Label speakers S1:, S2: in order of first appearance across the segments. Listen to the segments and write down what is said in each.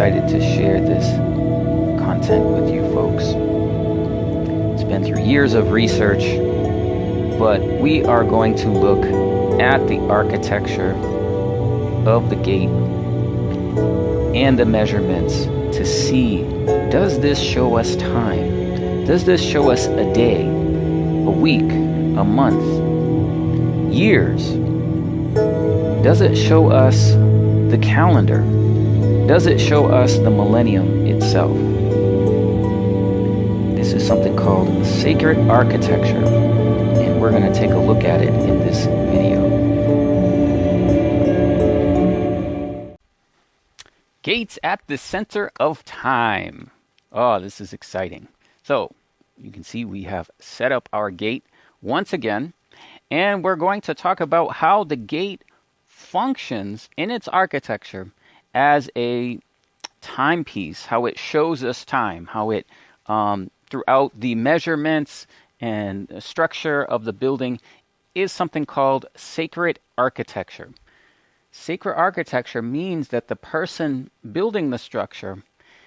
S1: excited to share this content with you folks. It's been through years of research, but we are going to look at the architecture of the gate and the measurements to see, does this show us time? Does this show us a day, a week, a month, years? Does it show us the calendar? Does it show us the millennium itself? This is something called sacred architecture, and we're going to take a look at it in this video. Gates at the center of time. Oh, this is exciting. So you can see we have set up our gate once again, and we're going to talk about how the gate functions in its architecture as a timepiece, how it shows us time, how it, throughout the measurements and the structure of the building, is something called sacred architecture. Sacred architecture means that the person building the structure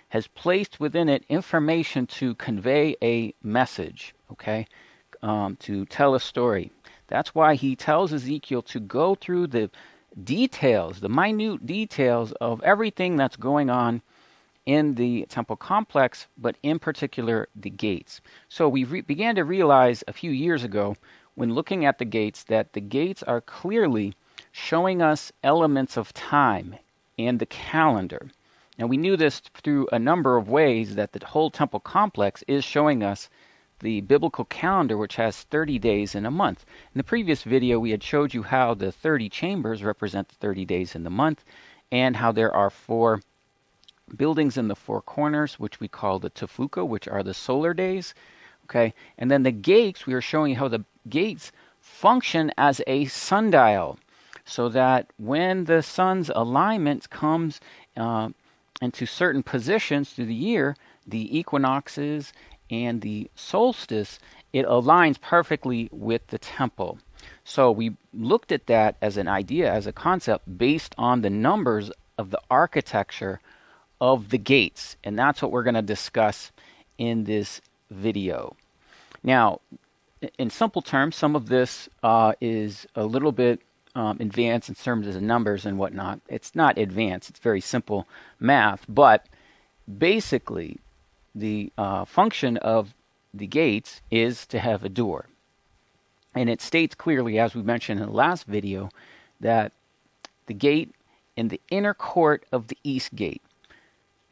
S1: has placed within it information to convey a message, okay, to tell a story. That's why he tells Ezekiel to go through the details, the minute details of everything that's going on in the temple complex, but in particular the gates. So we began to realize a few years ago, when looking at the gates, that the gates are clearly showing us elements of time and the calendar. And we knew this through a number of ways, that the whole temple complex is showing us the biblical calendar, which has 30 days in a month. In the previous video, we had showed you how the 30 chambers represent the 30 days in the month, and how there are 4 buildings in the 4 corners, which we call the Tefuka, which are the solar days. Okay, and then the gates, we are showing you how the gates function as a sundial, so that when the sun's alignment comes into certain positions through the year, the equinoxes and the solstice, it aligns perfectly with the temple. So we looked at that as an idea, as a concept, based on the numbers of the architecture of the gates. And that's what we're going to discuss in this video. Now, in simple terms, some of this is a little bit advanced in terms of the numbers and whatnot. It's not advanced, it's very simple math, but basically the function of the gates is to have a door. And it states clearly, as we mentioned in the last video, that the gate in the inner court of the east gate,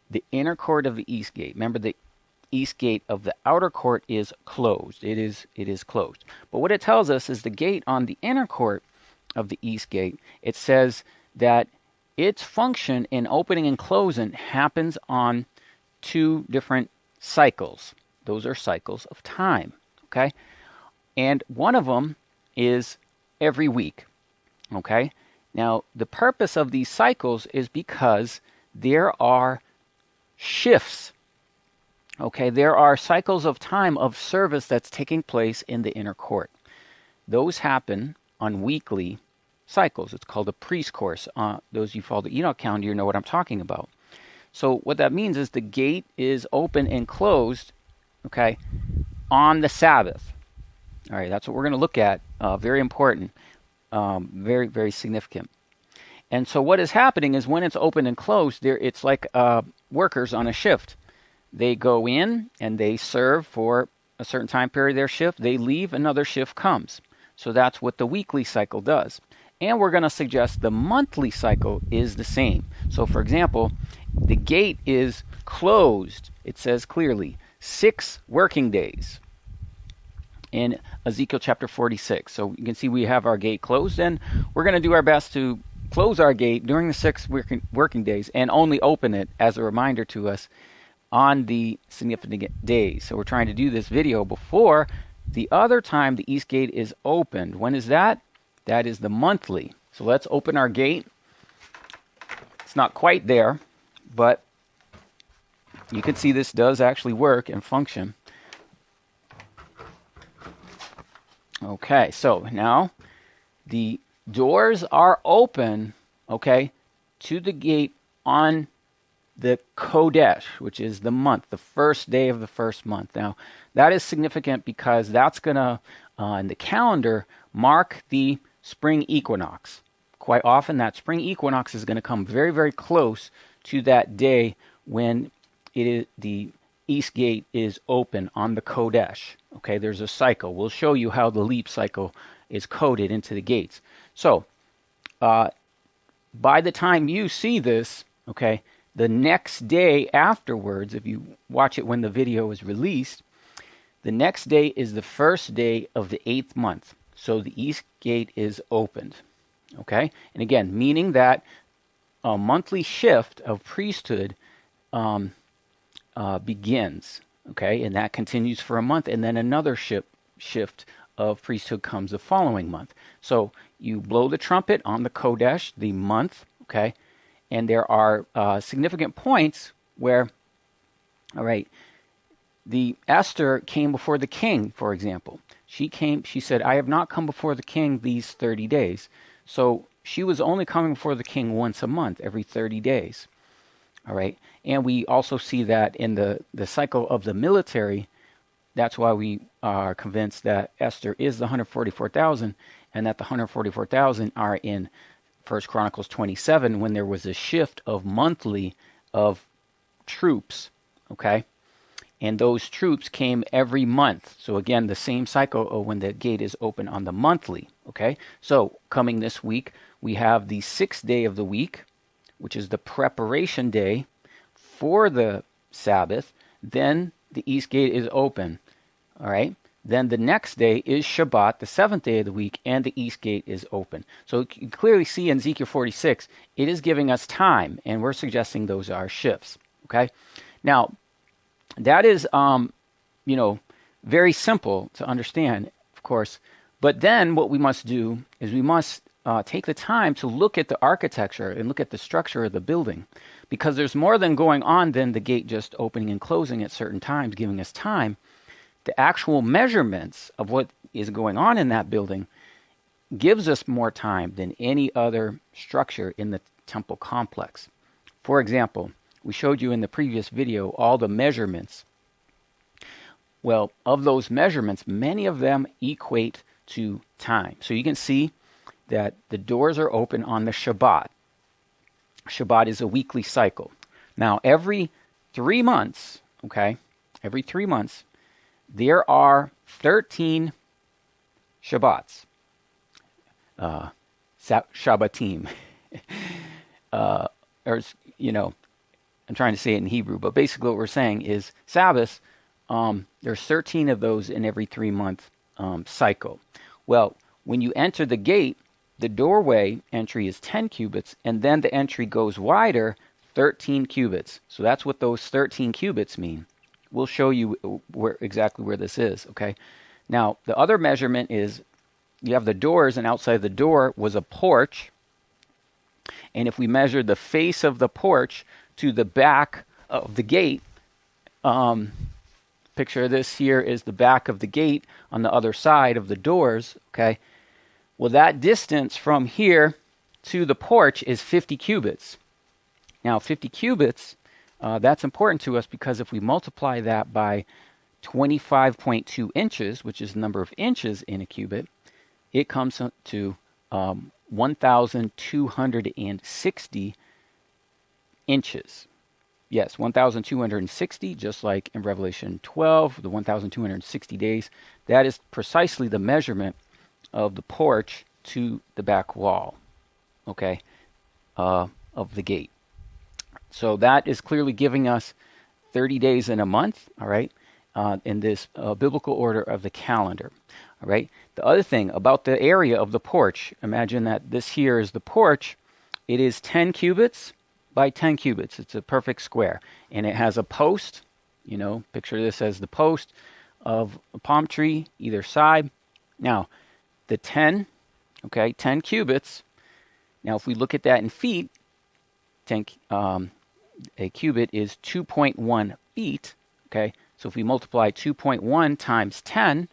S1: the inner court of the east gate, remember the east gate of the outer court is closed. It is closed. But what it tells us is the gate on the inner court of the east gate, it says that its function in opening and closing happens on 2 different cycles. Those are cycles of time, okay? And one of them is every week, okay? Now, the purpose of these cycles is because there are shifts, okay? There are cycles of time of service that's taking place in the inner court. Those happen on weekly cycles. It's called a priest course. Those of you who follow the Enoch calendar, you know what I'm talking about. So what that means is the gate is open and closed, okay, on the Sabbath. All right, that's what we're going to look at. Very important, very, very significant. And so what is happening is when it's open and closed, it's like workers on a shift. They go in and they serve for a certain time period of their shift. They leave, another shift comes. So that's what the weekly cycle does. And we're going to suggest the monthly cycle is the same. So for example, the gate is closed, it says clearly, 6 working days in Ezekiel chapter 46. So you can see we have our gate closed, and we're going to do our best to close our gate during the 6 working days and only open it as a reminder to us on the significant days. So we're trying to do this video before the other time the east gate is opened. When is that? That is the monthly. So let's open our gate. It's not quite there, but you can see this does actually work and function. Okay, so now the doors are open, okay, to the gate on the Kodesh, which is the month, the first day of the first month. Now, that is significant because that's going to, in the calendar, mark the spring equinox. Quite often, that spring equinox is going to come very, very close to that day when the East Gate is open on the Kodesh. Okay, there's a cycle. We'll show you how the leap cycle is coded into the gates. So, by the time you see this, okay, the next day afterwards, if you watch it when the video is released, the next day is the first day of the 8th month. So the East Gate is opened. Okay, and again, meaning that a monthly shift of priesthood begins. Okay, and that continues for a month, and then another shift of priesthood comes the following month. So you blow the trumpet on the Kodesh, the month, okay, and there are significant points where, all right, the Esther came before the king, for example. She said, I have not come before the king these 30 days. So she was only coming before the king once a month, every 30 days. All right. And we also see that in the cycle of the military. That's why we are convinced that Esther is the 144,000 and that the 144,000 are in 1 Chronicles 27 when there was a shift of monthly of troops. Okay. And those troops came every month. So again, the same cycle of when the gate is open on the monthly. Okay. So coming this week, we have the 6th day of the week, which is the preparation day for the Sabbath. Then the East Gate is open. All right. Then the next day is Shabbat, the 7th day of the week, and the East Gate is open. So you can clearly see in Ezekiel 46, it is giving us time, and we're suggesting those are shifts. Okay. Now, that is, very simple to understand, of course. But then what we must do is we must take the time to look at the architecture and look at the structure of the building, because there's more than going on than the gate just opening and closing at certain times, giving us time. The actual measurements of what is going on in that building gives us more time than any other structure in the temple complex. For example, we showed you in the previous video all the measurements. Well, of those measurements, many of them equate to time. So you can see that the doors are open on the Shabbat. Shabbat is a weekly cycle. Now, every 3 months, okay, every 3 months, there are 13 Shabbats. Shabbatim. I'm trying to say it in Hebrew, but basically what we're saying is Sabbath, there's 13 of those in every 3-month cycle. Well, when you enter the gate, the doorway entry is 10 cubits, and then the entry goes wider, 13 cubits. So that's what those 13 cubits mean. We'll show you exactly where this is, okay? Now, the other measurement is you have the doors, and outside the door was a porch. And if we measure the face of the porch to the back of the gate, picture this here is the back of the gate on the other side of the doors, okay? Well, that distance from here to the porch is 50 cubits. Now, 50 cubits, that's important to us because if we multiply that by 25.2 inches, which is the number of inches in a cubit, it comes to 1,260 inches. Yes, 1,260, just like in Revelation 12, the 1,260 days. That is precisely the measurement of the porch to the back wall, okay, of the gate. So that is clearly giving us 30 days in a month, all right, in this biblical order of the calendar, all right. The other thing about the area of the porch, imagine that this here is the porch. It is 10 cubits by 10 cubits. It's a perfect square. And it has a post, picture this as the post of a palm tree either side. Now, the 10 cubits. Now, if we look at that in feet, a cubit is 2.1 feet, okay? So if we multiply 2.1 times 10,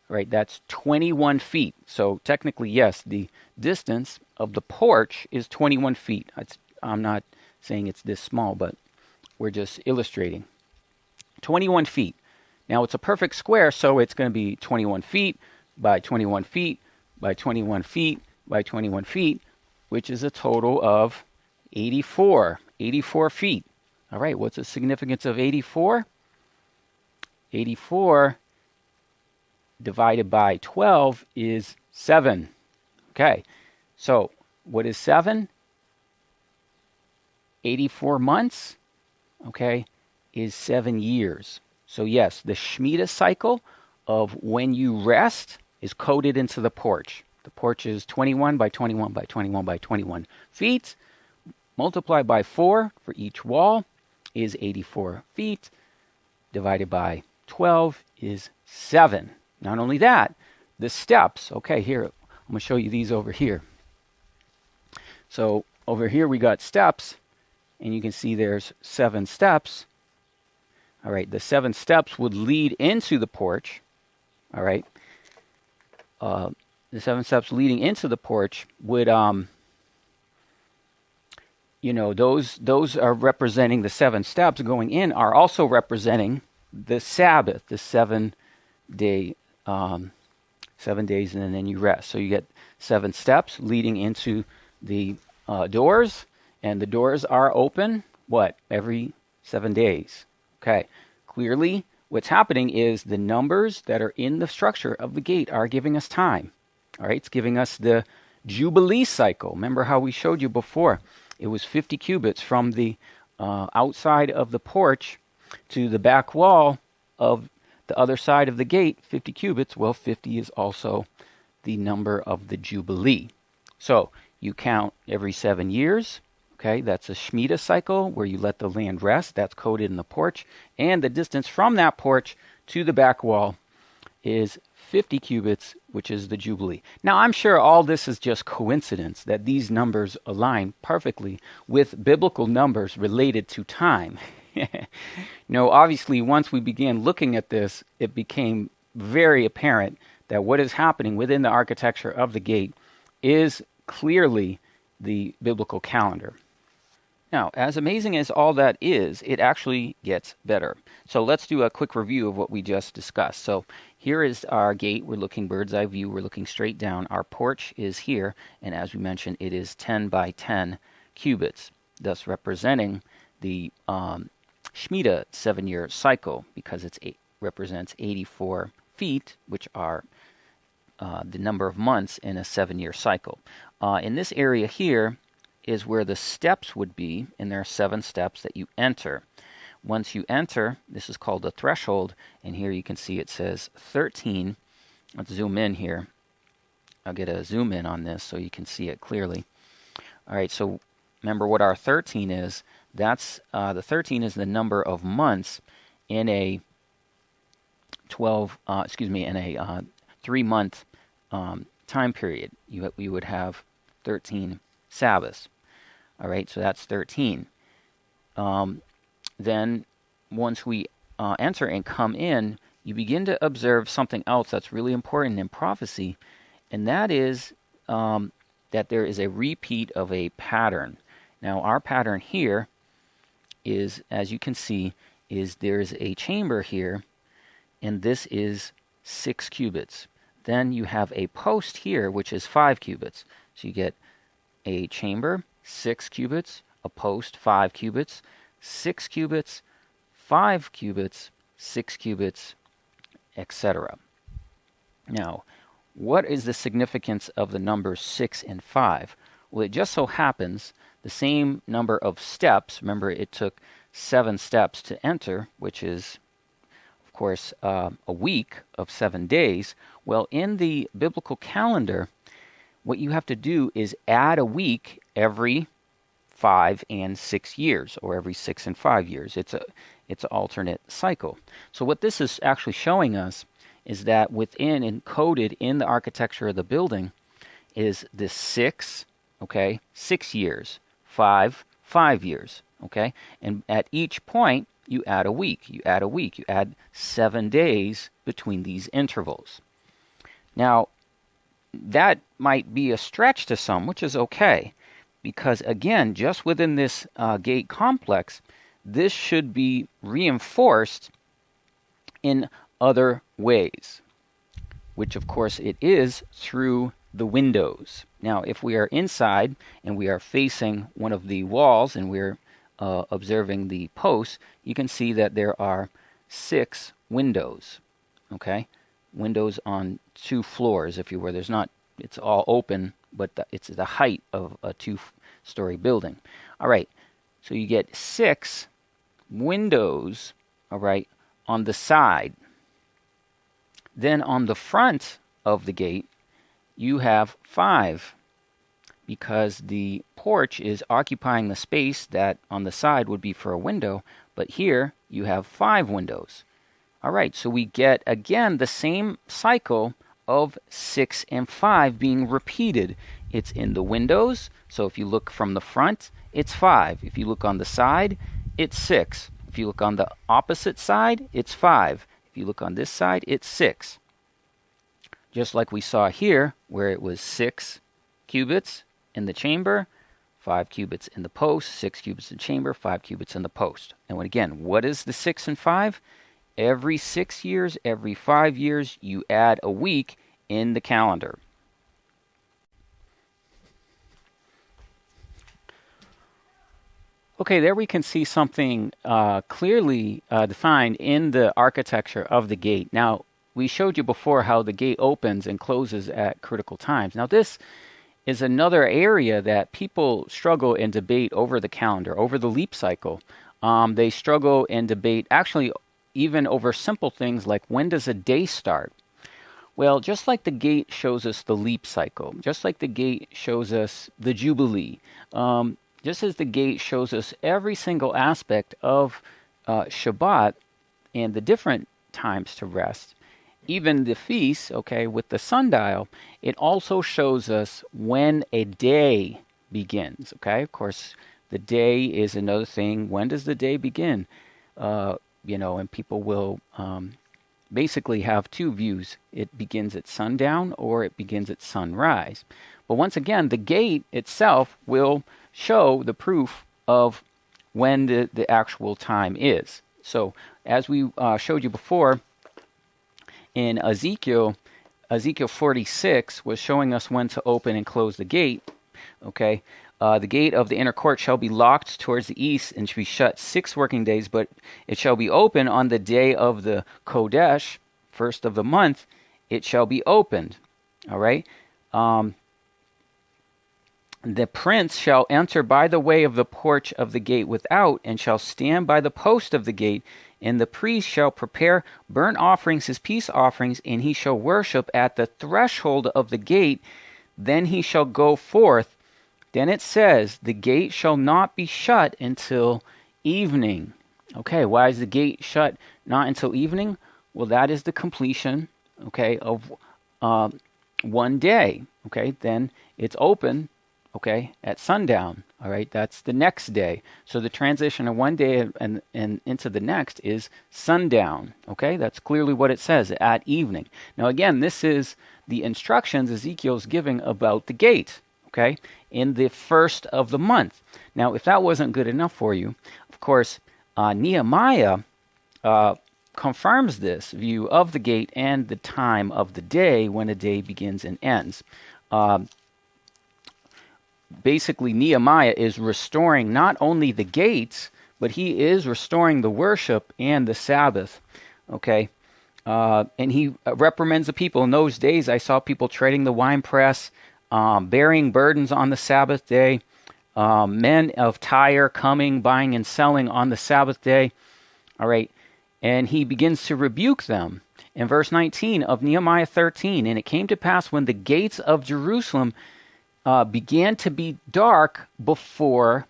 S1: right, that's 21 feet. So technically, yes, the distance of the porch is 21 feet. I'm not saying it's this small, but we're just illustrating. 21 feet. Now it's a perfect square, so it's going to be 21 feet by 21 feet by 21 feet by 21 feet, which is a total of 84 feet. All right, what's the significance of 84? 84 divided by 12 is 7. Okay, so what is 7? 84 months, okay, is 7 years. So yes, the Shemitah cycle of when you rest is coded into the porch. The porch is 21 by 21 by 21 by 21 feet. Multiplied by 4 for each wall is 84 feet. Divided by 12 is 7. Not only that, the steps. Okay, here, I'm going to show you these over here. So over here we got steps, and you can see there's 7 steps. All right, the 7 steps would lead into the porch. All right. The 7 steps leading into the porch would, those are representing the 7 steps going in are also representing the Sabbath, the 7-day, 7 days, and then you rest. So you get 7 steps leading into the doors, and the doors are open, every 7 days. Okay, clearly what's happening is the numbers that are in the structure of the gate are giving us time. All right, it's giving us the Jubilee cycle. Remember how we showed you before? It was 50 cubits from the outside of the porch to the back wall of the other side of the gate, 50 cubits. Well, 50 is also the number of the Jubilee. So you count every 7 years. Okay, that's a Shemitah cycle where you let the land rest. That's coded in the porch. And the distance from that porch to the back wall is 50 cubits, which is the Jubilee. Now, I'm sure all this is just coincidence that these numbers align perfectly with biblical numbers related to time. Obviously, once we began looking at this, it became very apparent that what is happening within the architecture of the gate is clearly the biblical calendar. Now, as amazing as all that is, it actually gets better. So let's do a quick review of what we just discussed. So here is our gate. We're looking bird's eye view. We're looking straight down. Our porch is here. And as we mentioned, it is 10 by 10 cubits, thus representing the Shemitah 7-year cycle, because it represents 84 feet, which are the number of months in a 7-year cycle. In this area here is where the steps would be, and there are 7 steps that you enter. Once you enter, this is called the threshold, and here you can see it says 13. Let's zoom in here. I'll get a zoom in on this so you can see it clearly. All right, so remember what our 13 is. That's the 13 is the number of months in a 3-month time period. You would have 13 Sabbaths. All right, so that's 13. Then once we enter and come in, you begin to observe something else that's really important in prophecy, and that is that there is a repeat of a pattern. Now, our pattern here is, as you can see, is there's a chamber here, and this is 6 cubits. Then you have a post here, which is 5 cubits. So you get a chamber, 6 cubits, a post, 5 cubits, 6 cubits, 5 cubits, 6 cubits, etc. Now, what is the significance of the numbers 6 and 5? Well, it just so happens the same number of steps, remember it took 7 steps to enter, which is, of course, a week of 7 days. Well, in the biblical calendar, what you have to do is add a week every 5 and 6 years, or every 6 and 5 years. It's an alternate cycle. So what this is actually showing us is that within, encoded in the architecture of the building, is this 6, okay, 6 years, 5 years, okay? And at each point, you add a week. You add a week. You add 7 days between these intervals. Now, that might be a stretch to some, which is okay, because again, just within this gate complex, this should be reinforced in other ways, which of course it is through the windows. Now, if we are inside and we are facing one of the walls and we're observing the posts, you can see that there are 6 windows. Okay, windows on 2 floors, if you were. There's not. It's all open, but it's the height of a 2-story building. All right, so you get 6 windows. All right, on the side. Then on the front of the gate, you have 5, because the porch is occupying the space that on the side would be for a window, but here you have 5 windows. All right, so we get again the same cycle of 6 and 5 being repeated. It's in the windows, so if you look from the front, it's 5. If you look on the side, it's 6. If you look on the opposite side, it's 5. If you look on this side, it's 6. Just like we saw here, where it was 6 cubits in the chamber, 5 cubits in the post, 6 cubits in the chamber, 5 cubits in the post. And again, what is the 6 and 5? Every 6 years, every 5 years, you add a week in the calendar. Okay, there we can see something clearly defined in the architecture of the gate. Now, we showed you before how the gate opens and closes at critical times. Now, this is another area that people struggle and debate over the calendar, over the leap cycle. They struggle and debate actually even over simple things like, when does a day start? Well, just like the gate shows us the leap cycle, just like the gate shows us the Jubilee, just as the gate shows us every single aspect of Shabbat and the different times to rest, even the feast, okay, with the sundial, it also shows us when a day begins, okay? Of course, the day is another thing. When does the day begin? And people will basically have 2 views. It begins at sundown or it begins at sunrise. But once again, the gate itself will show the proof of when the actual time is. So as we showed you before, in Ezekiel 46 was showing us when to open and close the gate. Okay, the gate of the inner court shall be locked towards the east and shall be shut 6 working days, but it shall be open on the day of the Kodesh, first of the month. It shall be opened. All right. The prince shall enter by the way of the porch of the gate without, and shall stand by the post of the gate. And the priest shall prepare burnt offerings, his peace offerings, and he shall worship at the threshold of the gate. Then he shall go forth. Then it says, the gate shall not be shut until evening. Okay, why is the gate shut not until evening? Well, that is the completion, okay, of one day. Okay, then it's open, okay, at sundown. All right, that's the next day. So the transition of one day and into the next is sundown. Okay, that's clearly what it says, at evening. Now again, this is the instructions Ezekiel's giving about the gate, okay, in the first of the month. Now, if that wasn't good enough for you, of course, Nehemiah confirms this view of the gate and the time of the day when a day begins and ends. Basically, Nehemiah is restoring not only the gates, but he is restoring the worship and the Sabbath. Okay, and he reprimands the people. In those days, I saw people treading the winepress, bearing burdens on the Sabbath day, men of Tyre coming, buying and selling on the Sabbath day. All right, and he begins to rebuke them. In verse 19 of Nehemiah 13, and it came to pass when the gates of Jerusalem began to be dark before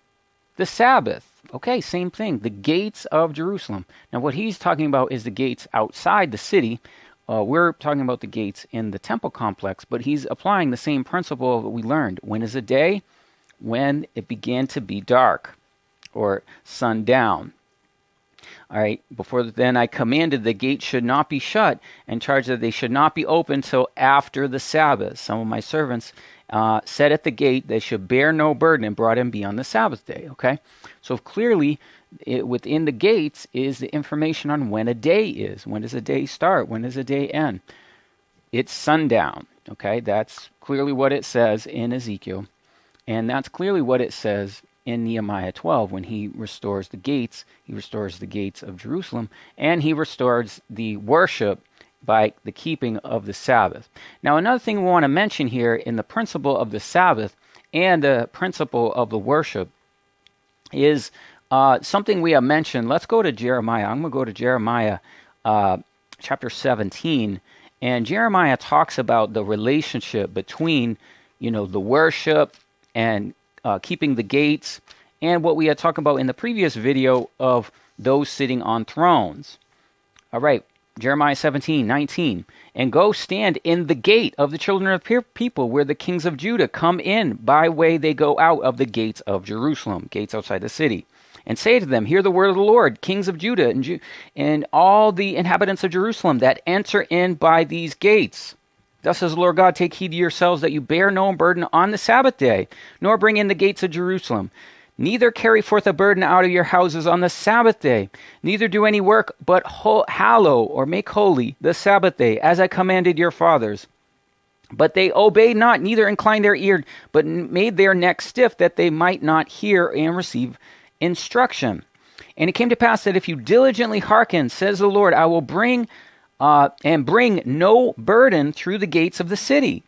S1: the Sabbath. Okay, same thing. The gates of Jerusalem. Now, what he's talking about is the gates outside the city. We're talking about the gates in the temple complex, but he's applying the same principle that we learned. When is a day? When it began to be dark, or sundown. All right, before then I commanded the gate should not be shut, and charged that they should not be opened till after the Sabbath. Some of my servants said at the gate they should bear no burden and brought him beyond the Sabbath day. Okay, so clearly within the gates is the information on when a day is. When does a day start? When does a day end? It's sundown. Okay, that's clearly what it says in Ezekiel. And that's clearly what it says in Nehemiah 12 when he restores the gates. He restores the gates of Jerusalem, and he restores the worship by the keeping of the Sabbath. Now, another thing we want to mention here in the principle of the Sabbath and the principle of the worship is something we have mentioned. Let's go to Jeremiah. I'm going to go to Jeremiah chapter 17. And Jeremiah talks about the relationship between, the worship and keeping the gates, and what we had talked about in the previous video of those sitting on thrones. All right, Jeremiah 17:19. And go stand in the gate of the children of people, where the kings of Judah come in by way they go out of the gates of Jerusalem, gates outside the city. And say to them, hear the word of the Lord, kings of Judah and all the inhabitants of Jerusalem that enter in by these gates. Thus says the Lord God, take heed to yourselves that you bear no burden on the Sabbath day, nor bring in the gates of Jerusalem. Neither carry forth a burden out of your houses on the Sabbath day. Neither do any work, but hallow or make holy the Sabbath day, as I commanded your fathers. But they obeyed not, neither inclined their ear, but made their neck stiff, that they might not hear and receive instruction. And it came to pass that if you diligently hearken, says the Lord, I will bring no burden through the gates of the city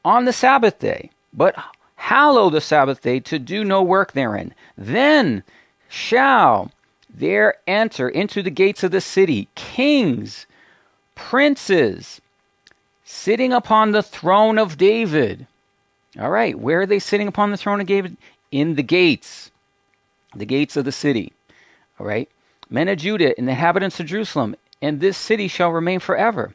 S1: on the Sabbath day, but hallow the Sabbath day to do no work therein. Then shall there enter into the gates of the city kings, princes, sitting upon the throne of David. All right, where are they sitting upon the throne of David? In the gates of the city. All right, men of Judah and the inhabitants of Jerusalem, and this city shall remain forever.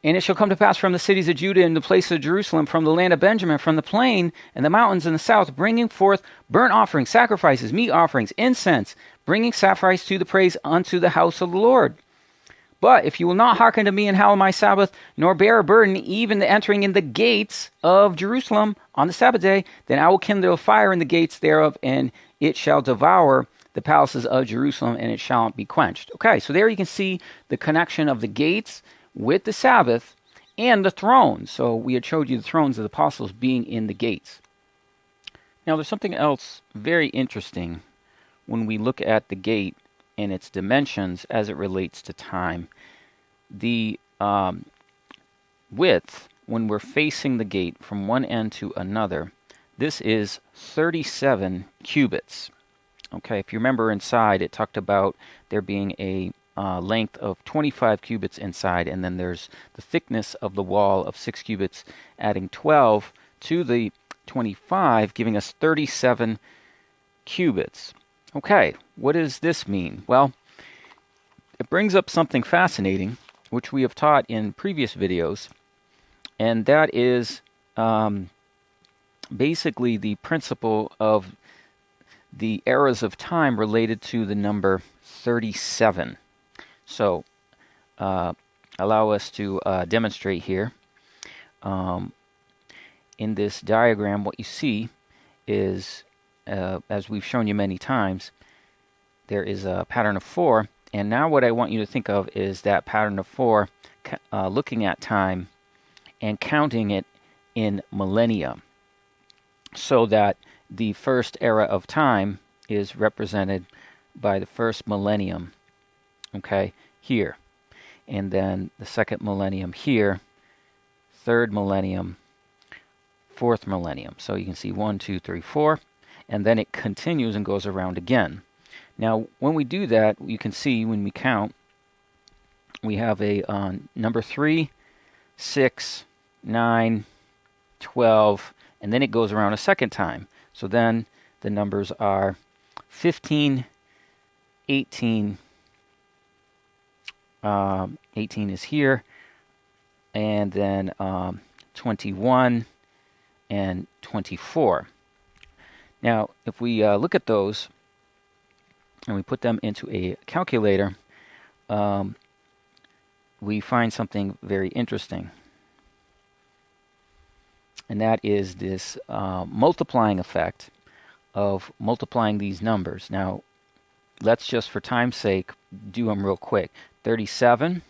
S1: And it shall come to pass from the cities of Judah and the place of Jerusalem, from the land of Benjamin, from the plain and the mountains in the south, bringing forth burnt offerings, sacrifices, meat offerings, incense, bringing sacrifice to the praise unto the house of the Lord. But if you will not hearken to me and hallow my Sabbath, nor bear a burden, even the entering in the gates of Jerusalem on the Sabbath day, then I will kindle a fire in the gates thereof, and it shall devour the palaces of Jerusalem, and it shall not be quenched. Okay, so there you can see the connection of the gates with the Sabbath and the thrones. So we had showed you the thrones of the apostles being in the gates. Now there's something else very interesting when we look at the gate and its dimensions as it relates to time. The width, when we're facing the gate from one end to another, this is 37 cubits. Okay, if you remember inside, it talked about there being a length of 25 cubits inside, and then there's the thickness of the wall of 6 cubits, adding 12 to the 25, giving us 37 cubits. Okay, what does this mean? Well, it brings up something fascinating, which we have taught in previous videos, and that is basically the principle of the eras of time related to the number 37. So, allow us to demonstrate here. In this diagram, what you see is, as we've shown you many times, there is a pattern of 4. And now what I want you to think of is that pattern of 4, looking at time and counting it in millennia, so that the first era of time is represented by the first millennium, okay, here. And then the second millennium here, third millennium, fourth millennium. So you can see 1, 2, 3, 4, and then it continues and goes around again. Now, when we do that, you can see when we count, we have a number 3, 6, 9, 12, and then it goes around a second time. So then the numbers are 15, 18, 18 is here, and then 21 and 24. Now, if we look at those and we put them into a calculator, we find something very interesting. And that is this multiplying effect of multiplying these numbers. Now, let's just for time's sake do them real quick. 37,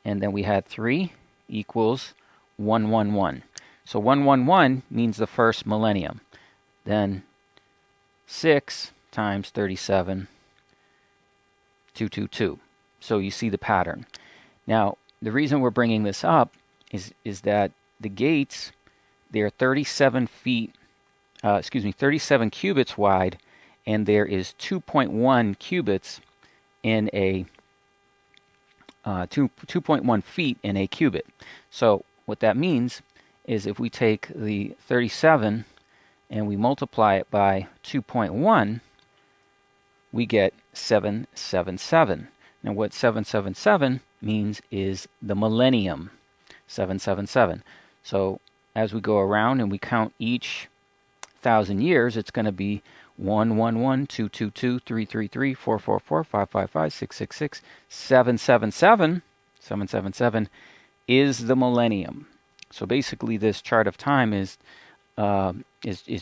S1: and then we had 3 equals 111. So 111 means the first millennium. Then 6 times 37, 222. So you see the pattern. Now, the reason we're bringing this up is that the gates, they're 37 cubits wide, and there is 2.1 cubits in a 2.1 feet in a cubit. So what that means is if we take the 37 and we multiply it by 2.1, we get 777. Now what 777 means is the millennium, 777. So as we go around and we count each 1,000 years, it's going to be 111, 222, 333, 444, 555, 666, 777. 777 is the millennium. So basically, this chart of time is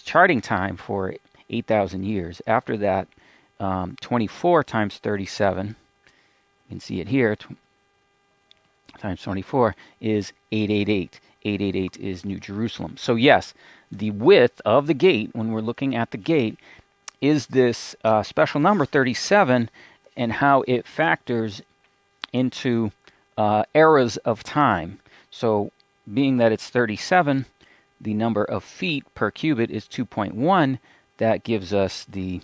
S1: charting time for 8,000 years. After that, 24 times 37, you can see it here, times 24 is 888. 888 is New Jerusalem. So yes, the width of the gate, when we're looking at the gate, is this special number 37, and how it factors into eras of time. So being that it's 37, the number of feet per cubit is 2.1. That gives us the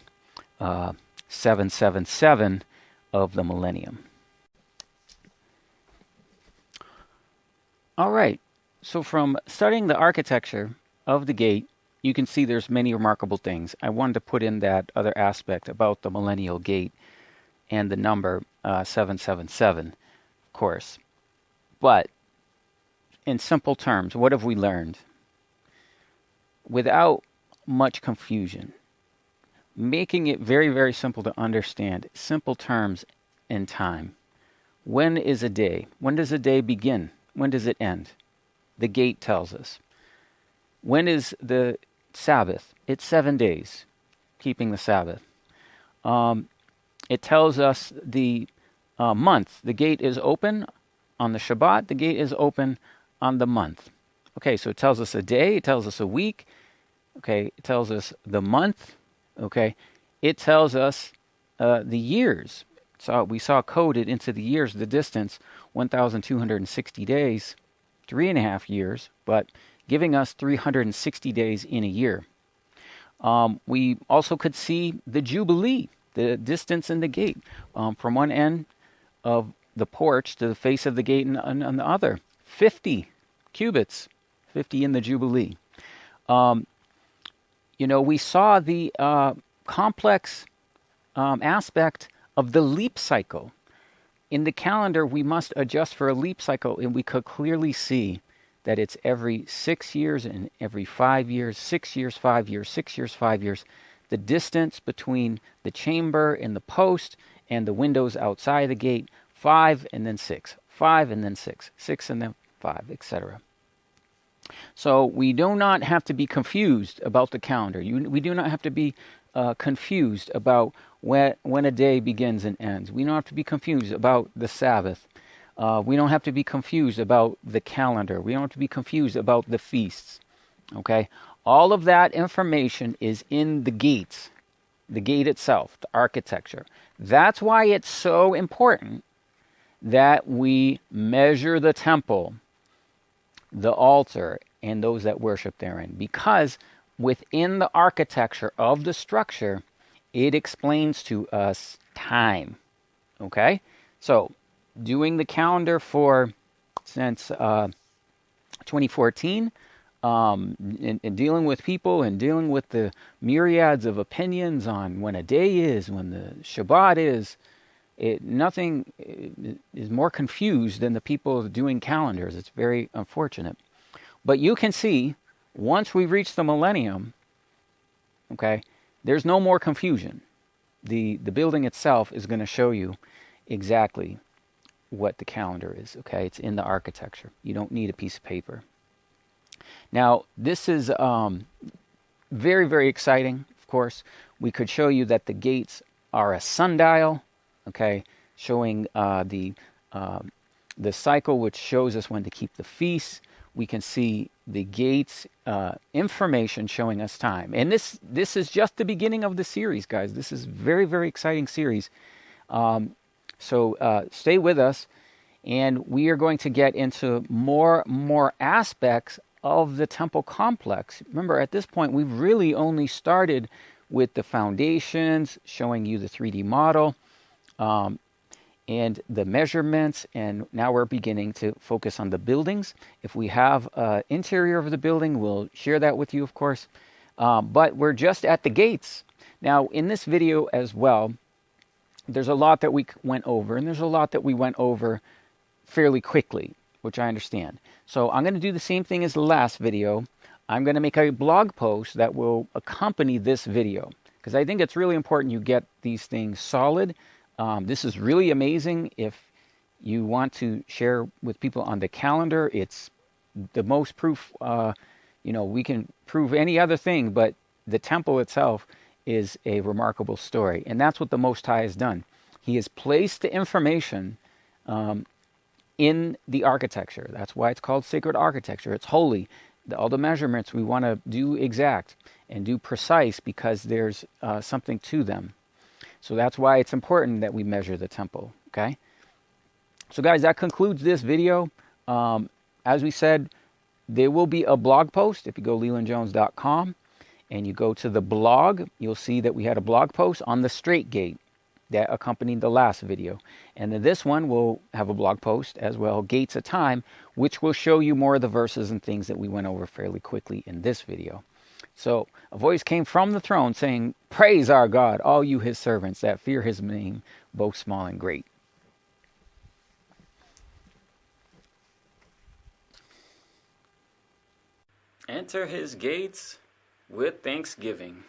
S1: 777 of the millennium. All right. So from studying the architecture of the gate, you can see there's many remarkable things. I wanted to put in that other aspect about the millennial gate and the number 777, of course. But in simple terms, what have we learned? Without much confusion, making it very, very simple to understand, simple terms in time. When is a day? When does a day begin? When does it end? The gate tells us. When is the Sabbath? It's 7 days, keeping the Sabbath. It tells us the month. The gate is open on the Shabbat. The gate is open on the month. Okay, so it tells us a day. It tells us a week. Okay, it tells us the month. Okay, it tells us the years. So we saw coded into the years the distance, 1,260 days, 3.5 years, but giving us 360 days in a year. We also could see the Jubilee, the distance in the gate, from one end of the porch to the face of the gate and on the other. 50 cubits, 50 in the Jubilee. We saw the complex aspect of the leap cycle. In the calendar, we must adjust for a leap cycle, and we could clearly see that it's every 6 years and every 5 years, 6 years, 5 years, 6 years, 5 years. The distance between the chamber and the post and the windows outside the gate, 5 and then 6, 5 and then 6, 6 and then 5, etc. So we do not have to be confused about the calendar. We do not have to be confused about when a day begins and ends. We don't have to be confused about the Sabbath. We don't have to be confused about the calendar. We don't have to be confused about the feasts. Okay? All of that information is in the gates, the gate itself, the architecture. That's why it's so important that we measure the temple, the altar, and those that worship therein. Because within the architecture of the structure, it explains to us time. Okay? So, doing the calendar since 2014, and dealing with people and dealing with the myriads of opinions on when a day is, when the Shabbat is, nothing is more confused than the people doing calendars. It's very unfortunate. But you can see, once we reach the millennium, okay, there's no more confusion. The building itself is going to show you exactly what the calendar is, okay? It's in the architecture. You don't need a piece of paper. Now, this is very, very exciting, of course. We could show you that the gates are a sundial, okay, showing the cycle, which shows us when to keep the feasts. We can see the gates information showing us time. And this is just the beginning of the series, guys. This is very, very exciting series. So stay with us, and we are going to get into more aspects of the temple complex. Remember, at this point, we've really only started with the foundations, showing you the 3D model, and the measurements, and now we're beginning to focus on the buildings. If we have interior of the building, we'll share that with you, of course. But we're just at the gates. Now, in this video as well, there's a lot that we went over, and there's a lot that we went over fairly quickly, which I understand. So I'm going to do the same thing as the last video. I'm going to make a blog post that will accompany this video, because I think it's really important you get these things solid. This is really amazing. If you want to share with people on the calendar, it's the most proof. We can prove any other thing, but the temple itself is a remarkable story. And that's what the Most High has done. He has placed the information in the architecture. That's why it's called sacred architecture. It's holy. All the measurements we want to do exact and do precise, because there's something to them. So that's why it's important that we measure the temple, okay? So guys, that concludes this video. As we said, there will be a blog post. If you go lelandjones.com and you go to the blog, you'll see that we had a blog post on the straight gate that accompanied the last video. And then this one will have a blog post as well, Gates of Time, which will show you more of the verses and things that we went over fairly quickly in this video. So a voice came from the throne saying, "Praise our God, all you his servants that fear his name, both small and great." Enter his gates with thanksgiving